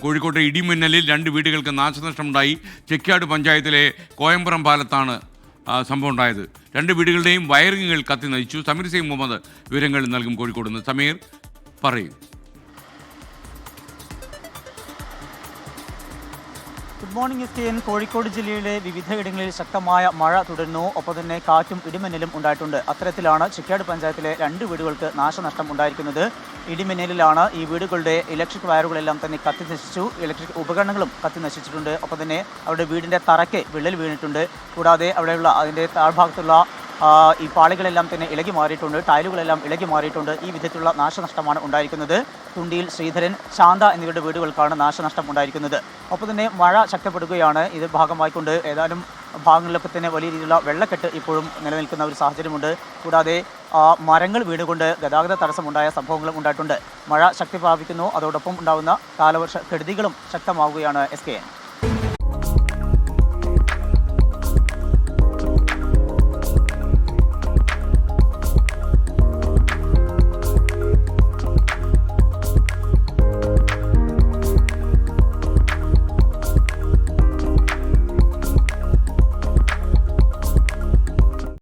കോഴിക്കോട്ടെ ഇടിമിന്നലിൽ 2 വീടുകൾക്ക് നാശനഷ്ടമുണ്ടായി. ചെക്യാട് പഞ്ചായത്തിലെ കോയമ്പുറം പാലത്താണ് സംഭവം ഉണ്ടായത്. 2 വീടുകളുടെയും വയറിങ്ങുകൾ കത്തി നശിച്ചു. സമീർ സി മുഹമ്മദ് വിവരങ്ങൾ നൽകും കോഴിക്കോട് നിന്ന്. സമീർ പറയും. Good morning എസ്കെഎൻ. കോഴിക്കോട് ജില്ലയിലെ വിവിധയിടങ്ങളിൽ ശക്തമായ മഴ തുടരുന്നു. ഒപ്പം തന്നെ കാറ്റും ഇടിമിന്നലും ഉണ്ടായിട്ടുണ്ട്. അത്തരത്തിലാണ് ചെക്യാട് പഞ്ചായത്തിലെ 2 വീടുകൾക്ക് നാശനഷ്ടം ഉണ്ടായിരിക്കുന്നത്. ഇടിമിന്നലിലാണ് ഈ വീടുകളുടെ ഇലക്ട്രിക് വയറുകളെല്ലാം തന്നെ കത്തി നശിച്ചു. ഇലക്ട്രിക് ഉപകരണങ്ങളും കത്തി നശിച്ചിട്ടുണ്ട്. ഒപ്പം തന്നെ അവരുടെ വീടിൻ്റെ തറയ്ക്ക് വിള്ളൽ വീണിട്ടുണ്ട്. കൂടാതെ അവിടെയുള്ള അതിൻ്റെ താഴ്ഭാഗത്തുള്ള ഈ പാളികളെല്ലാം തന്നെ ഇളകി മാറിയിട്ടുണ്ട്. ടൈലുകളെല്ലാം ഇളകി മാറിയിട്ടുണ്ട്. ഈ വിധത്തിലുള്ള നാശനഷ്ടമാണ് ഉണ്ടായിരിക്കുന്നത്. തുണ്ടിയിൽ ശ്രീധരൻ, ശാന്ത എന്നിവരുടെ വീടുകൾക്കാണ് നാശനഷ്ടം ഉണ്ടായിരിക്കുന്നത്. ഒപ്പം തന്നെ മഴ ശക്തപ്പെടുകയാണ്. ഇത് ഭാഗമായിക്കൊണ്ട് ഏതാനും ഭാഗങ്ങളിലൊക്കെ തന്നെ വലിയ രീതിയിലുള്ള വെള്ളക്കെട്ട് ഇപ്പോഴും നിലനിൽക്കുന്ന ഒരു സാഹചര്യമുണ്ട്. കൂടാതെ മരങ്ങൾ വീണുകൊണ്ട് ഗതാഗത തടസ്സമുണ്ടായ സംഭവങ്ങളും ഉണ്ടായിട്ടുണ്ട്. മഴ ശക്തി പ്രാപിക്കുന്നു. അതോടൊപ്പം ഉണ്ടാകുന്ന കാലവർഷ കെടുതികളും ശക്തമാവുകയാണ് എസ്കെഎൻ.